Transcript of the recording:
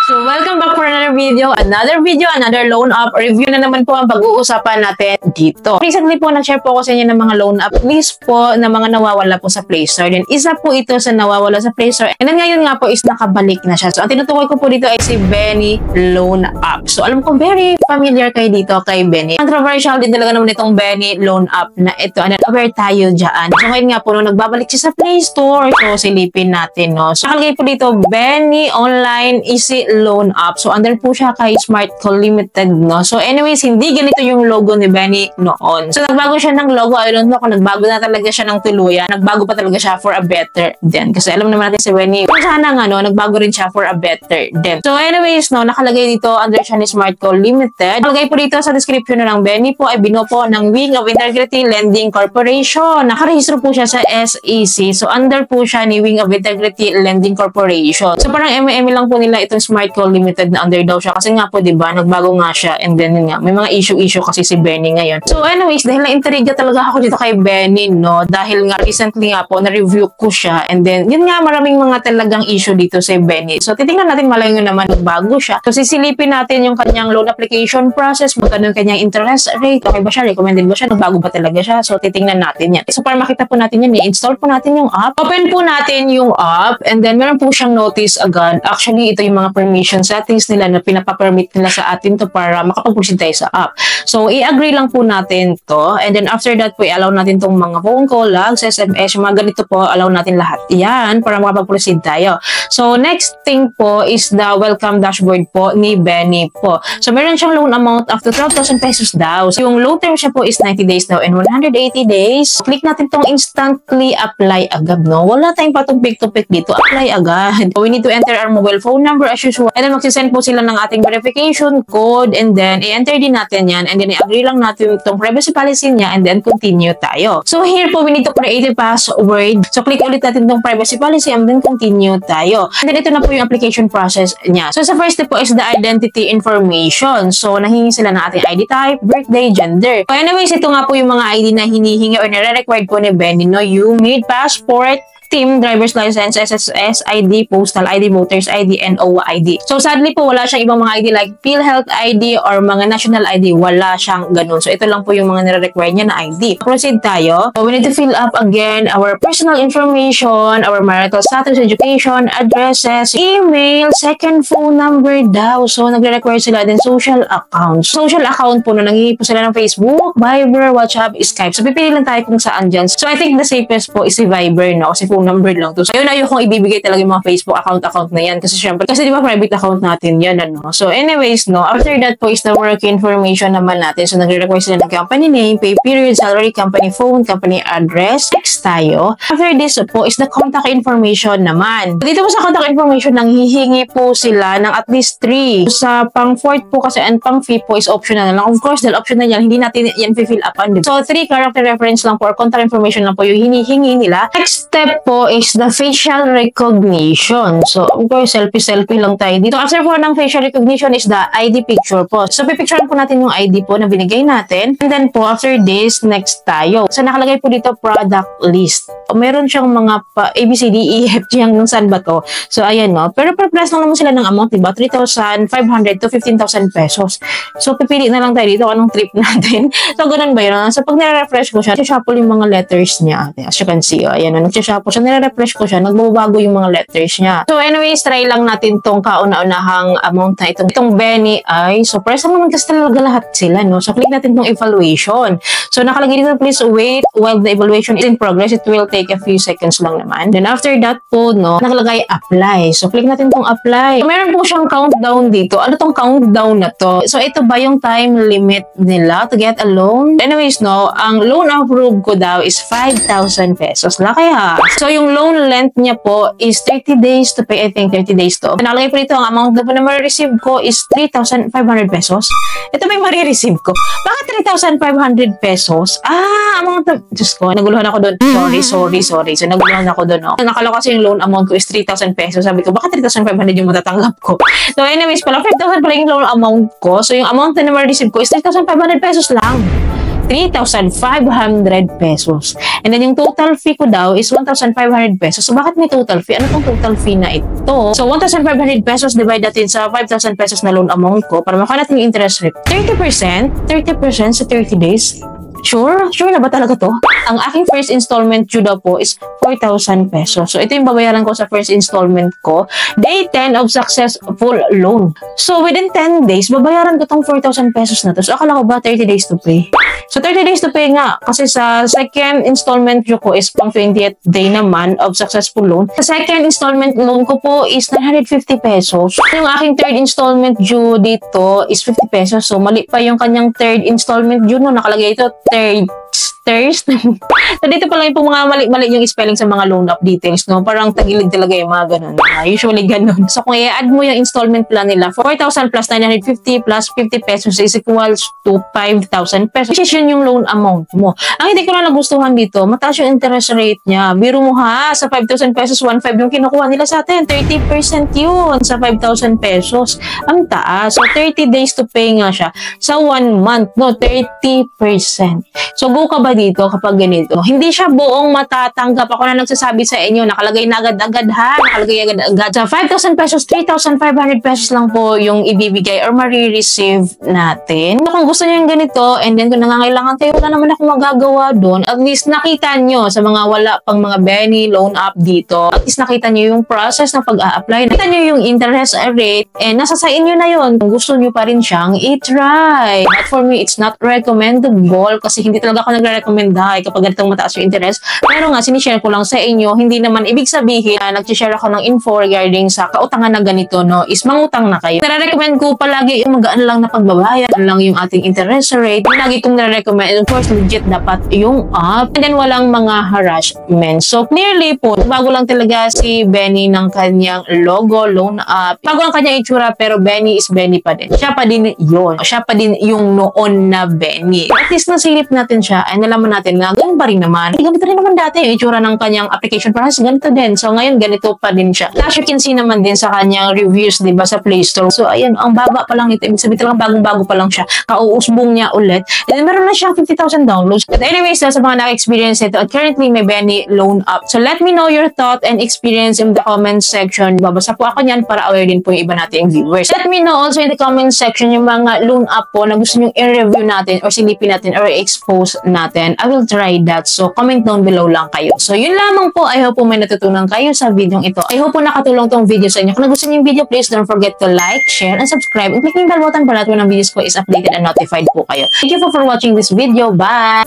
So, welcome back for another video, another loan app review na naman po ang pag-uusapan natin dito. Recently po, nag-share po ako sa inyo ng mga loan app list po na mga nawawala po sa Play Store. Then, isa po ito sa nawawala sa Play Store. And then, ngayon nga po is nakabalik na siya. So, ang tinutukoy ko po dito ay si Benny Loan App. So, alam ko, very familiar kayo dito kay Benny. Controversial din talaga naman itong Benny Loan App na ito. And then, aware tayo dyan. So, ngayon nga po, nung nagbabalik siya sa Play Store, so, silipin natin, no? So, nakalagay po dito, Benny Online Easy Loan App. So, under po siya kay Smartco Limited, no? So, anyways, hindi ganito yung logo ni Benny noon. So, nagbago siya ng logo. I don't know kung nagbago na talaga siya ng tuluyan. Nagbago pa talaga siya for a better din. Kasi alam naman natin si Benny, kung sana nga, no, nagbago rin siya for a better din. So, anyways, no, nakalagay dito under siya ni Smartco Limited. Nakalagay po dito sa description na ng Benny po ay binuo po ng Wing of Integrity Lending Corporation. Nakarehistro po siya sa SEC. So, under po siya ni Wing of Integrity Lending Corporation. So, parang MM lang po nila itong Smartco Limited na under daw siya. Kasi nga po, diba, nagbago nga siya. And then, yun nga, may mga issue kasi si Benny ngayon. So, anyways, dahil na-intriga talaga ako dito kay Benny, no? Dahil nga, recently nga po, na-review ko siya. And then, yun nga, maraming mga talagang issue dito si Benny. So, titingnan natin, malayo naman, nagbago siya. So, sisilipin natin yung kanyang loan application process, magkano yung kanyang interest rate. Okay ba siya? Recommended ba siya? Nagbago ba talaga siya? So, titingnan natin yan. So, para makita po natin yan, i-install po natin yung app. Open po natin yung app. And then, meron po siyang notice agad. Actually, ito yung mga permission settings nila na pinapapermit nila sa atin to para makapag-proceed tayo sa app. So, i-agree lang po natin to. And then, after that po, i-allow natin tong mga phone call, logs, SMS, yung mga ganito po, allow natin lahat yan para makapag-proceed tayo. So, next thing po is the welcome dashboard po ni Benny po. So, meron siyang loan amount up to 12,000 pesos daw. So, yung loan term siya po is 90 days daw and 180 days. Click natin tong instantly apply agad, no? Wala tayong patong-pick-to-pick dito. Apply agad. So, we need to enter our mobile phone number as usual. And then, magsisend po sila ng ating verification code and then, i-enter din natin yan and then, i-agree lang natin itong privacy policy niya and then, continue tayo. So, here po, we need to create a password. So, click ulit natin itong privacy policy and then, continue tayo. And then, ito na po yung application process niya. So, sa first step po is the identity information. So, nahingi sila ng ating ID type, birthday, gender. So, anyways, ito nga po yung mga ID na hinihingi or nire-required po ni Benny, no? You need passport, SIM, driver's license, SSS ID, postal ID, voters ID, and OWA ID. So, sadly po, wala siyang ibang mga ID like PhilHealth ID or mga national ID. Wala siyang ganun. So, ito lang po yung mga nire-require niya na ID. Proceed tayo. So, we need to fill up again our personal information, our marital status, education, addresses, email, second phone number daw. So, nagre-require sila din social account. Social account po na nangihingi po sila ng Facebook, Viber, WhatsApp, Skype. So, pipili lang tayo kung saan dyan. So, I think the safest po is si Viber, no? Kasi phone number lang to. So, ayun, ayokong ibibigay talaga yung mga Facebook account na yan. Kasi syempre, kasi di ba private account natin yan, ano? So, anyways, no, after that po is the work information naman natin. So, nagre-require sila ng company name, pay period, salary, company phone, company address. Next tayo. After this po is the contact information naman. Dito po sa contact information, nanghihingi po sila ng at least 3. Sa pang 4th po kasi and pang 5th po is optional na lang. Of course, dahil optional yan, hindi natin yan fill upan. So, 3 character reference lang po or contact information lang po yung hinihingi nila. Next step po is the facial recognition. So, of course, selfie lang tayo dito. After po ng facial recognition is the ID picture po. So, pipicturean po natin yung ID po na binigay natin. And then po, after this, next tayo. So, nakalagay po dito product list. Meron siyang mga ABCD, EF, hanggang saan ba to? So, ayan, no? Pero per-press lang naman sila ng amount, diba? 3,500 to 15,000 pesos. So, pipili na lang tayo dito anong trip natin. So, ganun ba yun? So, pag nire-refresh ko siya, shuffle yung mga letters niya. As you can see, ayan, nag-shuffle siya, nire-refresh ko siya, nagbabago yung mga letters niya. So, anyways, try lang natin tong kauna-unahang amount na itong Benny ay, so, press lang naman kasi talaga lahat sila, no? So, click natin tong evaluation. So, nakalagay dito, please wait while the evaluation is in progress. It will take a few seconds lang naman. Then, after that po, no, nakalagay apply. So, click natin tong apply. So, meron po siyang countdown dito. Ano tong countdown na to? So, ito ba yung time limit nila to get a loan? Anyways, no, ang loan approved ko daw is 5,000 pesos. Laki ha. So, yung loan length niya po is 30 days to pay. I think 30 days to. Nakalagay po dito, ang amount na po na ma-receive ko is 3,500 pesos. Ito ba yung ma-receive ko? Bakit 3,500 pesos? Amount na... Diyos ko, naguluhan ako doon. Sorry. So, naguluhan ako doon, no? Nakala ko kasi yung loan amount ko is 3,000 pesos. Sabi ko, bakit 3,500 yung matatanggap ko? So, anyways, pala 5,000 pala yung loan amount ko. So, yung amount na ma-receive ko is 3,500 pesos lang. 3,500 pesos. And then yung total fee ko daw is 1,500 pesos. So bakit may total fee? Ano tong total fee na ito? So 1,500 pesos divide natin sa 5,000 pesos na loan amount ko para makuha natin yung interest rate. 30%? 30% sa 30 days? Sure? Sure na ba talaga to? Ang aking first installment due daw po is 4,000 pesos. So, ito yung babayaran ko sa first installment ko. Day 10 of successful loan. So, within 10 days, babayaran ko tong 4,000 pesos na to. So, akala ko ba 30 days to pay? So, 30 days to pay nga. Kasi sa second installment due ko is pang 20th day naman of successful loan. Sa second installment loan ko po is 950 pesos. Yung aking third installment due dito is 50 pesos. So, mali pa yung kanyang third installment due no. Nakalagay ito thirst. So, dito pala yung mga mali yung spelling sa mga loan up details, no? Parang tagilid talaga yung mga ganun. Usually ganun. So, kung i-add mo yung installment plan nila, 4,000 plus 950 plus 50 pesos is equals to 5,000 pesos. Which is yun yung loan amount mo. Ang hindi ko na nagustuhan dito, mataas yung interest rate niya. Biro mo ha, sa 5,000 pesos, 1,500 yung kinukuha nila sa atin. 30% yun sa 5,000 pesos. Ang taas. So, 30 days to pay nga siya. Sa 1 month, no, 30%. So, go ka ba dito kapag ganito? Hindi siya buong matatanggap. Ako na nagsasabi sa inyo, nakalagay na agad-agad ha. Nakalagay agad-agad. Sa 5,000 pesos, 3,500 pesos lang po yung ibibigay or marireceive natin. Kung gusto niyo yung ganito, and then kung nangangailangan kayo, wala naman akong magagawa doon. At least nakita nyo sa mga wala pang mga Benny loan up dito. At least nakita nyo yung process ng pag-a-apply. Nakita nyo yung interest rate, and nasa sa inyo na yun. Kung gusto nyo pa rin siyang i-try. But for me, it's not recommendable kasi hindi talaga ako nagre-recommend kapag ganitong mataas yung interest. Pero nga, sinishare ko lang sa inyo, hindi naman ibig sabihin na nag-share ako ng info regarding sa kautangan na ganito, no, is mangutang na kayo. Nare-recommend ko palagi yung magaan lang na pagbabayad, lang yung ating interest rate. Lagi kong nare-recommend, of course, legit dapat yung up. And then, walang mga harassment. So, clearly po, bago lang talaga si Benny ng kanyang logo, loan up. Bago ang kanyang itsura, pero Benny is Benny pa din. Siya pa din yun. Siya pa din yung noon na Benny. At least nasilip natin siya, ay nalaman natin na ganun pa rin naman. Ganito rin naman dati yung itsura ng kanyang application process, ganito din. So ngayon, ganito pa din siya. As you can see naman din sa kanyang reviews, diba, sa Play Store. So ayan, ang baba pa lang ito. Ibig sabihin talagang bagong-bago pa lang siya. Kauusbong niya ulit. And then meron na siyang 50,000 downloads. But anyways, sa mga naka-experience ito, at currently may Benny loan up. So let me know your thought and experience in the comment section. Babasa po ako niyan para aware din po yung iba nating viewers. Let me know also in the comment section yung mga loan up po na gusto nyo i-review natin or silipin natin or expose natin. I will try that. So, comment down below lang kayo. So, yun lamang po. I hope po may natutunan kayo sa video ito. I hope po nakatulong tong video sa inyo. Kung nagustuhan niyo yung video, please don't forget to like, share, and subscribe. And click yung bell button para lahat ng videos ko is updated and notified po kayo. Thank you for watching this video. Bye!